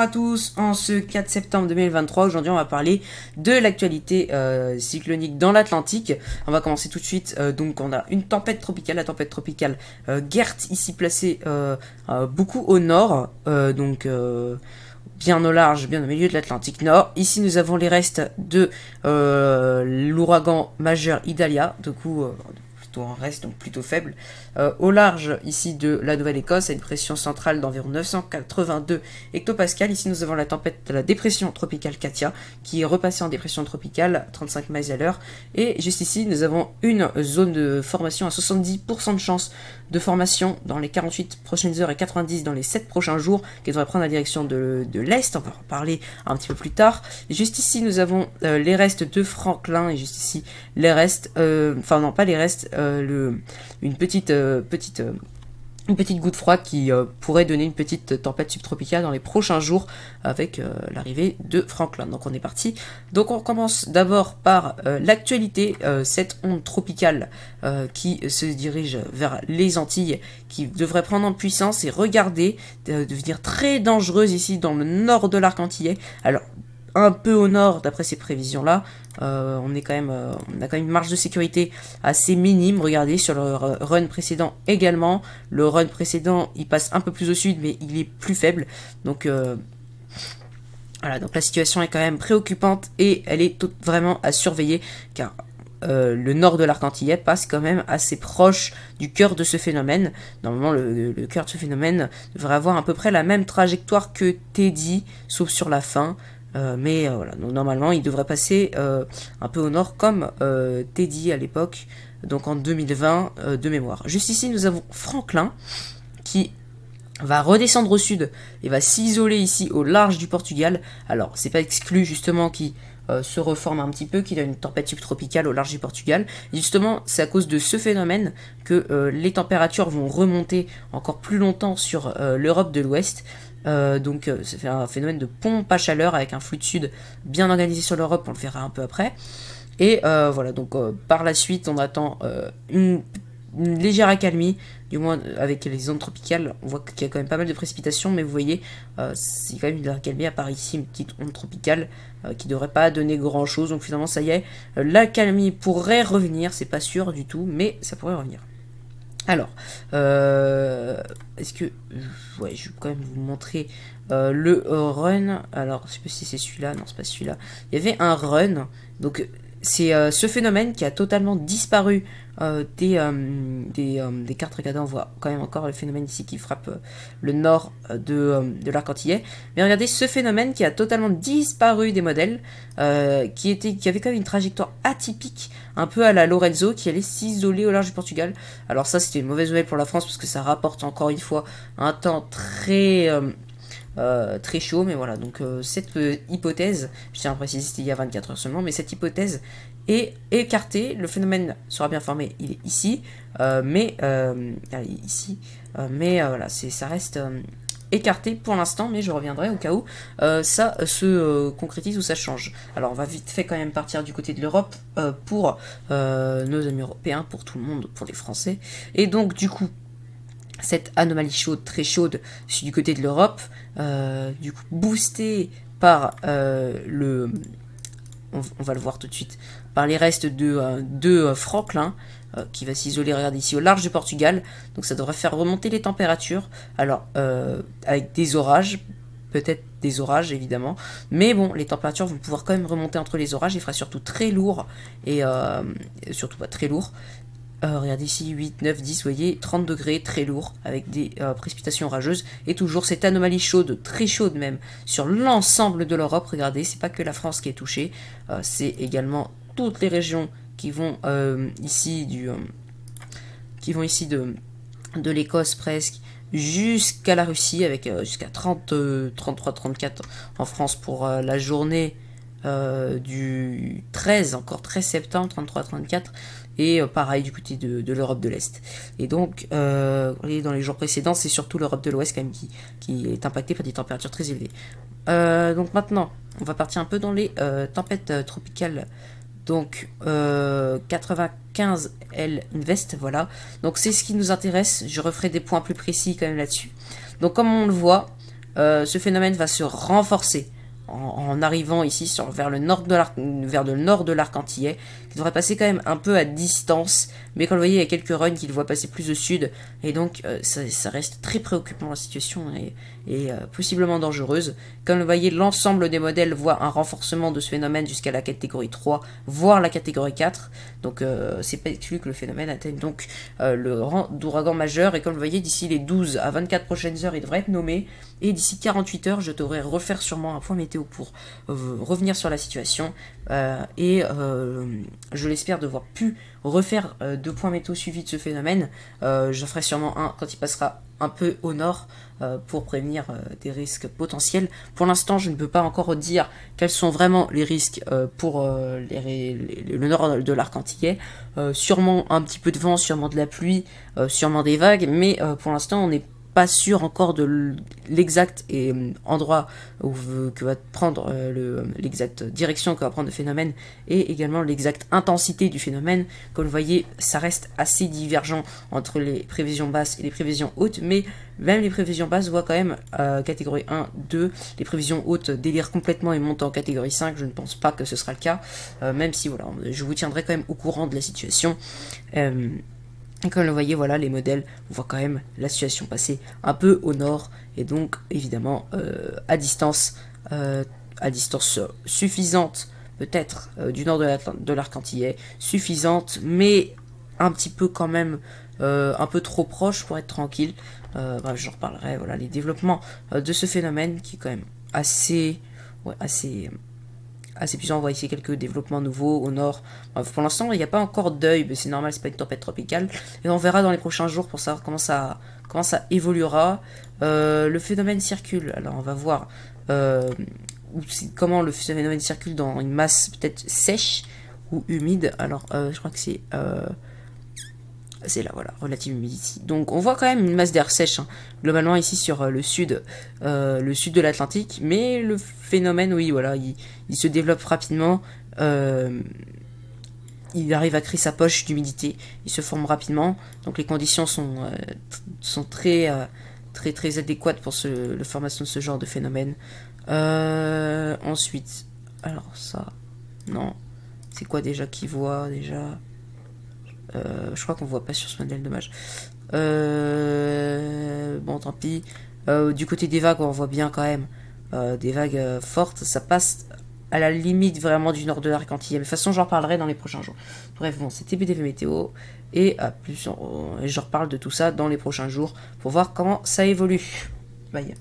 Bonjour à tous, en ce 4 septembre 2023, aujourd'hui on va parler de l'actualité cyclonique dans l'Atlantique. On va commencer tout de suite, donc on a une tempête tropicale, la tempête tropicale Gert, ici placée beaucoup au nord, bien au large, bien au milieu de l'Atlantique Nord. Ici nous avons les restes de l'ouragan majeur Idalia, du coup plutôt en reste, donc plutôt faible. Au large ici de la Nouvelle-Écosse, à une pression centrale d'environ 982 hectopascales. Ici nous avons la tempête de la dépression tropicale Katia qui est repassée en dépression tropicale 35 miles à l'heure. Et juste ici nous avons une zone de formation à 70% de chance de formation dans les 48 prochaines heures et 90 dans les 7 prochains jours, qui devrait prendre la direction de l'Est. On va en parler un petit peu plus tard. Et juste ici nous avons les restes de Franklin, et juste ici les restes, enfin non pas les restes, une petite goutte froide qui pourrait donner une petite tempête subtropicale dans les prochains jours avec l'arrivée de Franklin. Donc on est parti. Donc on commence d'abord par l'actualité, cette onde tropicale qui se dirige vers les Antilles, qui devrait prendre en puissance et regarder devenir très dangereuse ici dans le nord de l'arc antillais. Alors un peu au nord d'après ces prévisions là, on a quand même une marge de sécurité assez minime. Regardez sur le run précédent également, le run précédent il passe un peu plus au sud mais il est plus faible, donc voilà, donc la situation est quand même préoccupante et elle est vraiment à surveiller, car le nord de l'arc antillais passe quand même assez proche du cœur de ce phénomène. Normalement le cœur de ce phénomène devrait avoir à peu près la même trajectoire que Teddy, sauf sur la fin. Voilà, donc normalement il devrait passer un peu au nord comme Teddy à l'époque, donc en 2020 de mémoire. Juste ici nous avons Franklin qui va redescendre au sud et va s'isoler ici au large du Portugal. Alors c'est pas exclu justement qu'il se reforme un petit peu, qu'il a une tempête subtropicale au large du Portugal. Et justement c'est à cause de ce phénomène que les températures vont remonter encore plus longtemps sur l'Europe de l'Ouest. C'est un phénomène de pompe à chaleur avec un flux de sud bien organisé sur l'Europe, on le verra un peu après. Et voilà, donc par la suite on attend une légère accalmie, du moins avec les ondes tropicales. On voit qu'il y a quand même pas mal de précipitations, mais vous voyez c'est quand même une accalmie, à part ici une petite onde tropicale qui devrait pas donner grand chose. Donc finalement ça y est, l'accalmie pourrait revenir, c'est pas sûr du tout, mais ça pourrait revenir. Alors, est-ce que... Ouais, je vais quand même vous montrer le run. Alors, je sais pas si c'est celui-là. Non, c'est pas celui-là. Il y avait un run. Donc, c'est ce phénomène qui a totalement disparu des cartes. Regardez, on voit quand même encore le phénomène ici qui frappe le nord de l'arc antillais. Mais regardez ce phénomène qui a totalement disparu des modèles, qui avait quand même une trajectoire atypique, un peu à la Lorenzo, qui allait s'isoler au large du Portugal. Alors ça, c'était une mauvaise nouvelle pour la France, parce que ça rapporte encore une fois un temps très chaud. Mais voilà, donc cette hypothèse, je tiens à préciser, c'était il y a 24 heures seulement, mais cette hypothèse est écartée. Le phénomène sera bien formé, il est ici, voilà, ça reste écarté pour l'instant, mais je reviendrai au cas où ça se concrétise ou ça change. Alors on va vite fait quand même partir du côté de l'Europe pour nos amis européens, pour tout le monde, pour les Français. Et donc du coup, cette anomalie chaude, très chaude, c'est du côté de l'Europe, du coup boostée par on va le voir tout de suite, par les restes de Franklin, qui va s'isoler, regardez ici, au large du Portugal. Donc ça devrait faire remonter les températures. Alors, avec des orages, peut-être des orages évidemment, mais bon, les températures vont pouvoir quand même remonter entre les orages. Il fera surtout très lourd, et surtout pas très lourd. Regardez ici, 8, 9, 10, vous voyez, 30 degrés, très lourd, avec des précipitations orageuses, et toujours cette anomalie chaude, très chaude même, sur l'ensemble de l'Europe. Regardez, c'est pas que la France qui est touchée, c'est également toutes les régions qui vont ici de l'Écosse presque, jusqu'à la Russie, avec jusqu'à 30, 33, 34 en France pour la journée du 13, encore 13 septembre, 33, 34, et pareil du côté de l'Europe de l'Est. Et donc, dans les jours précédents, c'est surtout l'Europe de l'Ouest quand même qui est impactée par des températures très élevées. Donc maintenant, on va partir un peu dans les tempêtes tropicales. Donc 95 L Invest, voilà. Donc c'est ce qui nous intéresse. Je referai des points plus précis quand même là-dessus. Donc comme on le voit, ce phénomène va se renforcer en arrivant ici vers le nord de l'arc antillais, qui devrait passer quand même un peu à distance, mais comme vous voyez, il y a quelques runs qui le voient passer plus au sud, et donc ça reste très préoccupant, la situation est possiblement dangereuse. Comme vous voyez, l'ensemble des modèles voit un renforcement de ce phénomène jusqu'à la catégorie 3, voire la catégorie 4, donc c'est pas exclu que le phénomène atteigne donc le rang d'ouragan majeur, et comme vous voyez, d'ici les 12 à 24 prochaines heures, il devrait être nommé, et d'ici 48 heures, je devrais refaire sûrement un point météo pour revenir sur la situation, je l'espère devoir pu refaire 2 points météo suivis de ce phénomène. J'en ferai sûrement un quand il passera un peu au nord pour prévenir des risques potentiels. Pour l'instant, je ne peux pas encore dire quels sont vraiment les risques pour le nord de l'arc antillais. Sûrement un petit peu de vent, sûrement de la pluie, sûrement des vagues, mais pour l'instant, on n'est pas sûr encore de l'exact endroit que va prendre l'exacte direction que va prendre le phénomène, et également l'exacte intensité du phénomène. Comme vous voyez, ça reste assez divergent entre les prévisions basses et les prévisions hautes, mais même les prévisions basses voient quand même catégorie 1, 2, les prévisions hautes délirent complètement et montent en catégorie 5, je ne pense pas que ce sera le cas, même si voilà, je vous tiendrai quand même au courant de la situation. Et comme vous voyez, voilà, les modèles, on voit quand même la situation passer un peu au nord, et donc évidemment à distance suffisante, peut-être du nord de l'arc antillais, suffisante, mais un petit peu quand même un peu trop proche pour être tranquille. Bref, j'en reparlerai, voilà, les développements de ce phénomène qui est quand même assez puissant. On voit ici quelques développements nouveaux au nord. Bref, pour l'instant, il n'y a pas encore d'œil, mais c'est normal, c'est pas une tempête tropicale. Et on verra dans les prochains jours pour savoir comment ça évoluera. Le phénomène circule. Alors, on va voir comment le phénomène circule dans une masse peut-être sèche ou humide. Alors, je crois que c'est là, voilà, relative humidity. Donc on voit quand même une masse d'air sèche, hein, globalement ici sur le sud de l'Atlantique, mais le phénomène, oui, voilà, il se développe rapidement, il arrive à créer sa poche d'humidité, il se forme rapidement, donc les conditions sont très adéquates pour la formation de ce genre de phénomène. Ensuite, alors ça, non, c'est quoi déjà qui voit déjà? Je crois qu'on voit pas sur ce modèle, dommage. Bon, tant pis. Du côté des vagues, on voit bien quand même des vagues fortes. Ça passe à la limite vraiment du nord de l'arc antillais. Mais de toute façon, j'en parlerai dans les prochains jours. Bref, bon, c'était BDV Météo. Et je reparle de tout ça dans les prochains jours pour voir comment ça évolue. Bye.